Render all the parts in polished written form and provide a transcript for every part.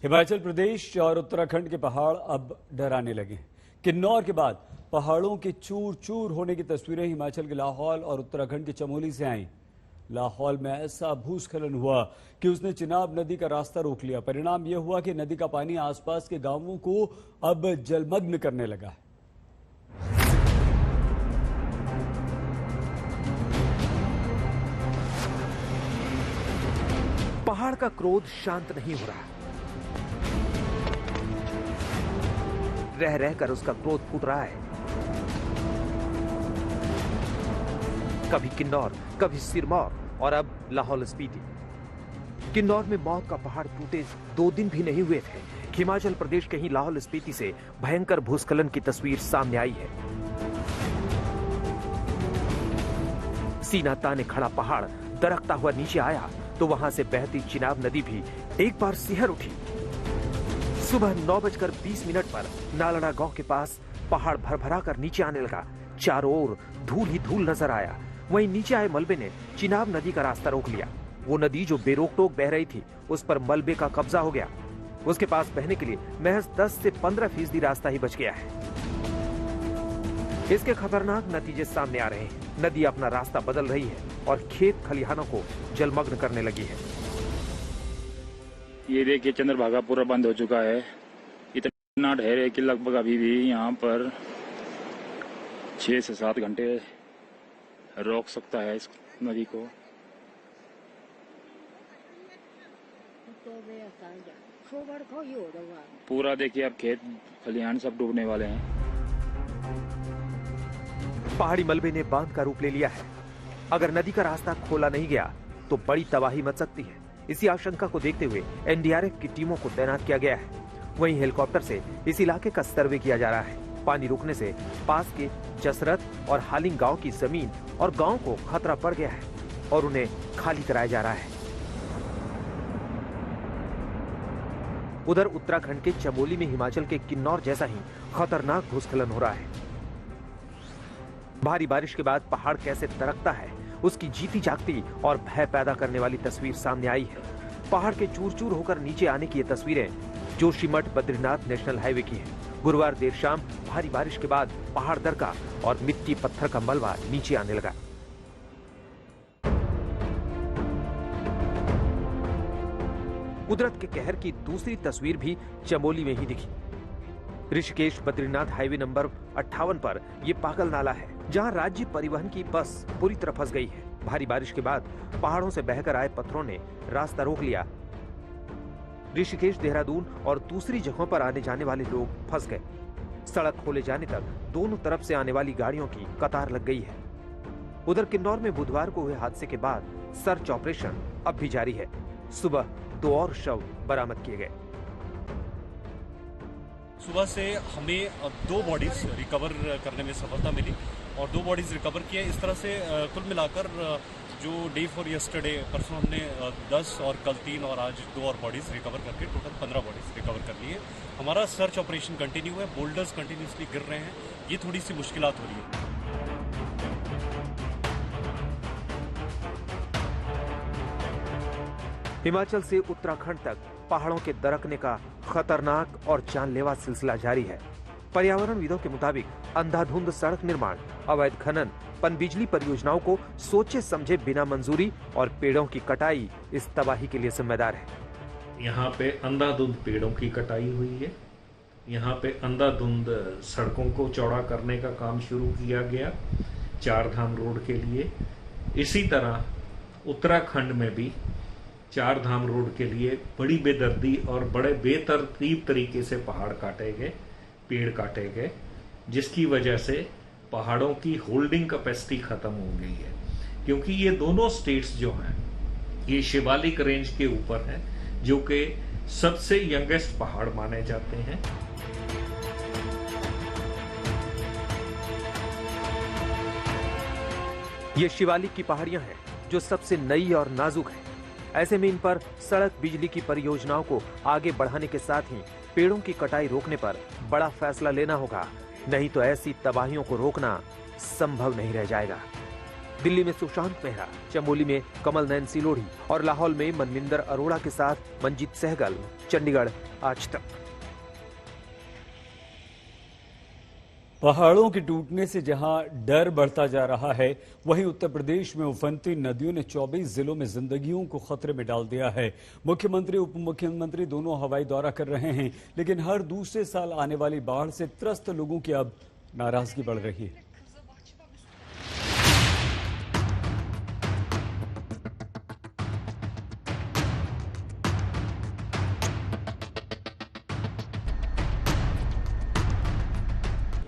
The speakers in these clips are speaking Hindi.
हिमाचल प्रदेश और उत्तराखंड के पहाड़ अब डराने लगे हैं। किन्नौर के बाद पहाड़ों के चूर चूर होने की तस्वीरें हिमाचल के लाहौल और उत्तराखंड के चमोली से आईं। लाहौल में ऐसा भूस्खलन हुआ कि उसने चिनाब नदी का रास्ता रोक लिया। परिणाम यह हुआ कि नदी का पानी आसपास के गांवों को अब जलमग्न करने लगा है। पहाड़ का क्रोध शांत नहीं हो रहा। रह रहकर उसका क्रोध फूट रहा है। कभी किन्नौर, कभी सिरमौर और अब लाहौल स्पीति। किन्नौर में मौत का पहाड़ टूटे 2 दिन भी नहीं हुए थे। हिमाचल प्रदेश के ही लाहौल स्पीति से भयंकर भूस्खलन की तस्वीर सामने आई है। सीना ताने खड़ा पहाड़ दरकता हुआ नीचे आया तो वहां से बहती चिनाब नदी भी एक बार सिहर उठी। सुबह 9:20 पर नालड़ा गांव के पास पहाड़ भरभरा कर नीचे आने लगा। चारों ओर धूल ही धूल नजर आया। वहीं नीचे आए मलबे ने चिनाब नदी का रास्ता रोक लिया। वो नदी जो बेरोक टोक बह रही थी, उस पर मलबे का कब्जा हो गया। उसके पास बहने के लिए महज 10 से 15% रास्ता ही बच गया है। इसके खतरनाक नतीजे सामने आ रहे हैं। नदी अपना रास्ता बदल रही है और खेत खलिहानों को जलमग्न करने लगी है। ये देखिए, चंद्रभागा पूरा बंद हो चुका है। इतना ढेर है कि लगभग अभी भी यहाँ पर 6 से 7 घंटे रोक सकता है इस नदी को। पूरा देखिए, अब खेत खलिहान सब डूबने वाले हैं। पहाड़ी मलबे ने बांध का रूप ले लिया है। अगर नदी का रास्ता खोला नहीं गया तो बड़ी तबाही मच सकती है। इसी आशंका को देखते हुए एनडीआरएफ की टीमों को तैनात किया गया है। वहीं हेलीकॉप्टर से इस इलाके का सर्वे किया जा रहा है। पानी रुकने से पास के जसरत और हालिंग गांव की जमीन और गांव को खतरा पड़ गया है और उन्हें खाली कराया जा रहा है। उधर उत्तराखंड के चमोली में हिमाचल के किन्नौर जैसा ही खतरनाक भूस्खलन हो रहा है। भारी बारिश के बाद पहाड़ कैसे दरकता है, उसकी जीती जागती और भय पैदा करने वाली तस्वीर सामने आई है। पहाड़ के चूर चूर होकर नीचे आने की ये तस्वीरें जोशीमठ बद्रीनाथ नेशनल हाईवे की हैं। गुरुवार देर शाम भारी बारिश के बाद पहाड़ दरका और मिट्टी पत्थर का मलबा नीचे आने लगा। कुदरत के कहर की दूसरी तस्वीर भी चमोली में ही दिखी। ऋषिकेश बद्रीनाथ हाईवे नंबर 58 पर यह पागल नाला है, जहां राज्य परिवहन की बस पूरी तरह फंस गई है। भारी बारिश के बाद पहाड़ों से बहकर आए पत्थरों ने रास्ता रोक लिया। ऋषिकेश, देहरादून और दूसरी जगहों पर आने जाने वाले लोग फंस गए। सड़क खोले जाने तक दोनों तरफ से आने वाली गाड़ियों की कतार लग गई है। उधर किन्नौर में बुधवार को हुए हादसे के बाद सर्च ऑपरेशन अब भी जारी है। सुबह 2 और शव बरामद किए गए। सुबह से हमें 2 बॉडीज रिकवर करने में सफलता मिली और 2 बॉडीज रिकवर किए। इस तरह से कुल मिलाकर जो डे फॉर यस्टरडे, परसों हमने 10 और कल 3 और आज 2 और बॉडीज रिकवर करके टोटल 15 बॉडीज रिकवर कर ली है। हमारा सर्च ऑपरेशन कंटिन्यू है। बोल्डर्स कंटिन्यूसली गिर रहे हैं, ये थोड़ी सी मुश्किलात हो रही है। हिमाचल से उत्तराखंड तक पहाड़ों के दरकने का खतरनाक और जानलेवा सिलसिला जारी है। पर्यावरणविदों के मुताबिक अंधाधुंध सड़क निर्माण, अवैध खनन, पनबिजली परियोजनाओं को सोचे समझे बिना मंजूरी और पेड़ों की कटाई इस तबाही के लिए जिम्मेदार है। यहाँ पे अंधाधुंध पेड़ों की कटाई हुई है। यहाँ पे अंधाधुंध सड़कों को चौड़ा करने का काम शुरू किया गया 4 धाम रोड के लिए। इसी तरह उत्तराखंड में भी 4 धाम रोड के लिए बड़ी बेदर्दी और बड़े बेतरतीब तरीके से पहाड़ काटे गए, पेड़ काटे गए, जिसकी वजह से पहाड़ों की होल्डिंग कैपेसिटी खत्म हो गई है। क्योंकि ये दोनों स्टेट्स जो हैं, ये शिवालिक रेंज के ऊपर हैं, जो कि सबसे यंगेस्ट पहाड़ माने जाते हैं। ये शिवालिक की पहाड़ियां हैं जो सबसे नई और नाजुक है। ऐसे में इन पर सड़क, बिजली की परियोजनाओं को आगे बढ़ाने के साथ ही पेड़ों की कटाई रोकने पर बड़ा फैसला लेना होगा, नहीं तो ऐसी तबाहियों को रोकना संभव नहीं रह जाएगा। दिल्ली में सुशांत मेहरा, चमोली में कमल नयन सिलोड़ी और लाहौल में मनविंदर अरोड़ा के साथ मंजीत सहगल। चंडीगढ़, आज तक। पहाड़ों के टूटने से जहां डर बढ़ता जा रहा है, वहीं उत्तर प्रदेश में उफनती नदियों ने 24 जिलों में जिंदगियों को खतरे में डाल दिया है। मुख्यमंत्री उप मुख्यमंत्री दोनों हवाई दौरा कर रहे हैं, लेकिन हर दूसरे साल आने वाली बाढ़ से त्रस्त लोगों की अब नाराजगी बढ़ रही है।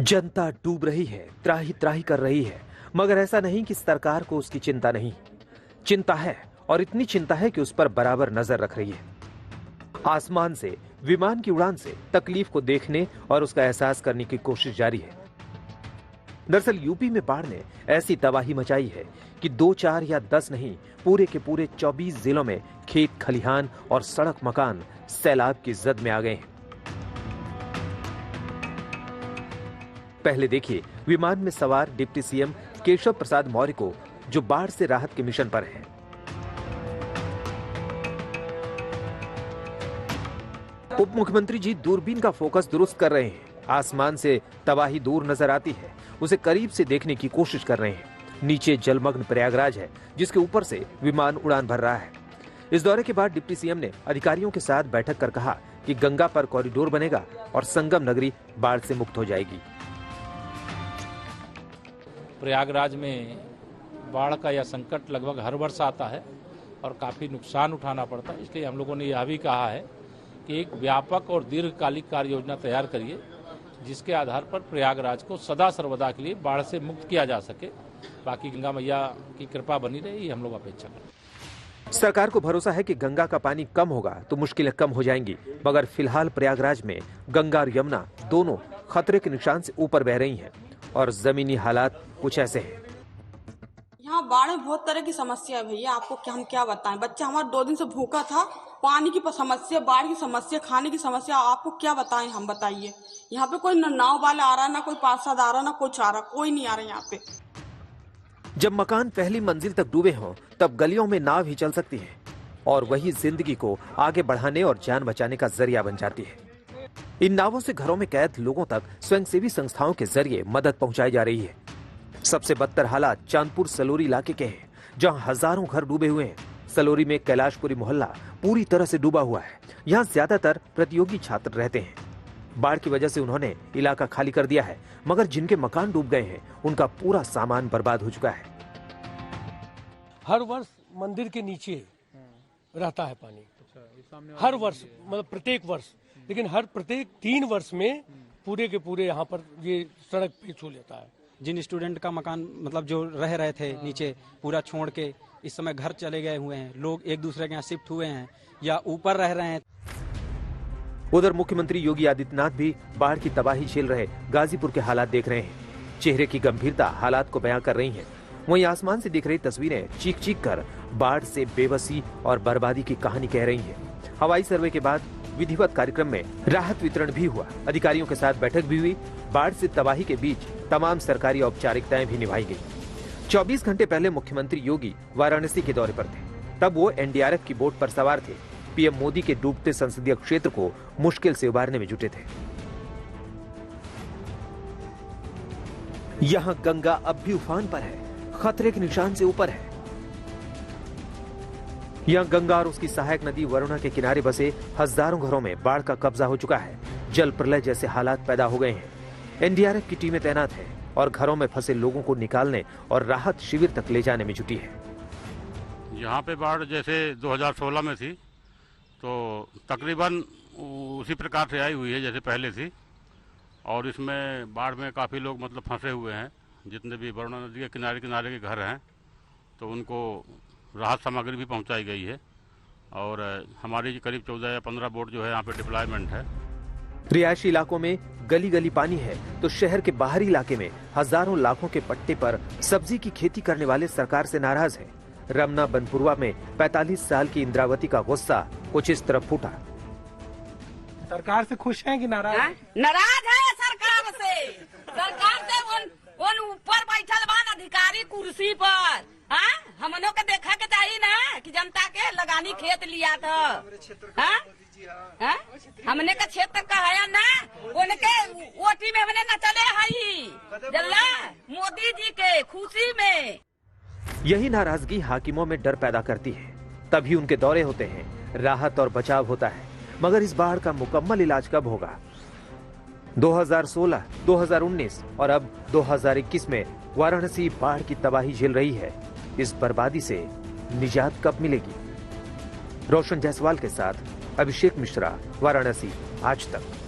जनता डूब रही है, त्राही त्राही कर रही है, मगर ऐसा नहीं कि सरकार को उसकी चिंता नहीं। चिंता है, और इतनी चिंता है कि उस पर बराबर नजर रख रही है। आसमान से, विमान की उड़ान से तकलीफ को देखने और उसका एहसास करने की कोशिश जारी है। दरअसल यूपी में बाढ़ ने ऐसी तबाही मचाई है कि 2, 4 या 10 नहीं, पूरे के पूरे 24 जिलों में खेत खलिहान और सड़क मकान सैलाब की जद में आ गए हैं। पहले देखिए विमान में सवार डिप्टी सीएम केशव प्रसाद मौर्य को, जो बाढ़ से राहत के मिशन पर हैं। उप मुख्यमंत्री जी दूरबीन का फोकस दुरुस्त कर रहे हैं। आसमान से तबाही दूर नजर आती है, उसे करीब से देखने की कोशिश कर रहे हैं। नीचे जलमग्न प्रयागराज है, जिसके ऊपर से विमान उड़ान भर रहा है। इस दौरे के बाद डिप्टी सीएम ने अधिकारियों के साथ बैठक कर कहा कि गंगा पर कॉरिडोर बनेगा और संगम नगरी बाढ़ से मुक्त हो जाएगी। प्रयागराज में बाढ़ का यह संकट लगभग हर वर्ष आता है और काफ़ी नुकसान उठाना पड़ता है। इसलिए हम लोगों ने यह भी कहा है कि एक व्यापक और दीर्घकालिक कार्य योजना तैयार करिए, जिसके आधार पर प्रयागराज को सदा सर्वदा के लिए बाढ़ से मुक्त किया जा सके। बाकी गंगा मैया की कृपा बनी रहे, ये हम लोग अपेक्षा करें। सरकार को भरोसा है कि गंगा का पानी कम होगा तो मुश्किलें कम हो जाएंगी, मगर फिलहाल प्रयागराज में गंगा और यमुना दोनों खतरे के निशान से ऊपर बह रही हैं और जमीनी हालात कुछ ऐसे हैं। यहाँ बाढ़ में बहुत तरह की समस्या है भैया, आपको हम क्या बताएं। बच्चा हमारा 2 दिन से भूखा था, पानी की समस्या, बाढ़ की समस्या, खाने की समस्या, आपको क्या बताएं हम, बताइए। यहाँ पे कोई नाव वाला आ रहा, ना कोई पार्षद आ रहा, ना कुछ आ रहा, कोई नहीं आ रहा यहाँ पे। जब मकान पहली मंजिल तक डूबे हों, तब गलियों में नाव ही चल सकती है और वही जिंदगी को आगे बढ़ाने और जान बचाने का जरिया बन जाती है। इन नावों से घरों में कैद लोगों तक स्वयंसेवी संस्थाओं के जरिए मदद पहुंचाई जा रही है। सबसे बदतर हालात चांदपुर सलोरी इलाके के हैं, जहां हजारों घर डूबे हुए हैं। सलोरी में कैलाशपुरी मोहल्ला पूरी तरह से डूबा हुआ है। यहाँ ज्यादातर प्रतियोगी छात्र रहते हैं। बाढ़ की वजह से उन्होंने इलाका खाली कर दिया है, मगर जिनके मकान डूब गए हैं, उनका पूरा सामान बर्बाद हो चुका है। हर वर्ष मंदिर के नीचे रहता है पानी, हर वर्ष, मतलब प्रत्येक वर्ष, लेकिन हर प्रत्येक 3 वर्ष में पूरे के पूरे यहाँ पर ये सड़क पे छू लेता है। जिन स्टूडेंट का मकान मतलब जो रह रहे थे नीचे, पूरा छोड़ के इस समय घर चले गए हुए हैं, लोग एक दूसरे के यहाँ शिफ्ट हुए हैं या ऊपर रह रहे हैं। उधर मुख्यमंत्री योगी आदित्यनाथ भी बाढ़ की तबाही झेल रहे गाजीपुर के हालात देख रहे हैं। चेहरे की गंभीरता हालात को बयां कर रही है। वहीं आसमान से दिख रही तस्वीरें चीख चीख कर बाढ़ से बेबसी और बर्बादी की कहानी कह रही है। हवाई सर्वे के बाद विधिवत कार्यक्रम में राहत वितरण भी हुआ। अधिकारियों के साथ बैठक भी हुई। बाढ़ से तबाही के बीच तमाम सरकारी औपचारिकताएं भी निभाई गई। 24 घंटे पहले मुख्यमंत्री योगी वाराणसी के दौरे पर थे। तब वो एनडीआरएफ की बोट पर सवार थे। पीएम मोदी के डूबते संसदीय क्षेत्र को मुश्किल से उबारने में जुटे थे। यहाँ गंगा अब भी उफान पर है, खतरे के निशान से ऊपर है। यहाँ गंगा और उसकी सहायक नदी वरुणा के किनारे बसे हजारों घरों में बाढ़ का कब्जा हो चुका है। जल प्रलय जैसे हालात पैदा हो गए हैं। एनडीआरएफ की टीमें तैनात हैं और घरों में फंसे लोगों को निकालने और राहत शिविर तक ले जाने में जुटी है। यहाँ पे बाढ़ जैसे 2016 में थी, तो तकरीबन उसी प्रकार से आई हुई है जैसे पहले थी। और इसमें बाढ़ में काफ़ी लोग मतलब फंसे हुए हैं। जितने भी वरुणा नदी के किनारे किनारे के घर हैं, तो उनको राहत सामग्री भी पहुंचाई गई है। और हमारी करीब 14 या 15 बोट जो है यहाँ पे डिप्लॉयमेंट है। रिहायशी इलाकों में गली गली पानी है, तो शहर के बाहरी इलाके में हजारों लाखों के पट्टे पर सब्जी की खेती करने वाले सरकार से नाराज हैं। रमना बनपुरवा में 45 साल की इंद्रावती का गुस्सा कुछ इस तरह फूटा। सरकार से खुश हैं कि नाराज? नाराज है सरकार से। सरकार से उन ऊपर बैठल बान अधिकारी कुर्सी पर। हाँ, हमनों के देखा के चाहिए ना कि जनता के लगानी खेत लिया था। हाँ? हाँ? हमने का क्षेत्र का है ना, उनके वोटी में हमने न चले हई जल्ला मोदी जी के खुशी में। यही नाराजगी हाकिमों में डर पैदा करती है, तभी उनके दौरे होते हैं, राहत और बचाव होता है। मगर इस बाढ़ का मुकम्मल इलाज कब होगा? 2016, 2019 और अब 2021 में वाराणसी बाढ़ की तबाही झेल रही है। इस बर्बादी से निजात कब मिलेगी? रोशन जायसवाल के साथ अभिषेक मिश्रा, वाराणसी, आज तक।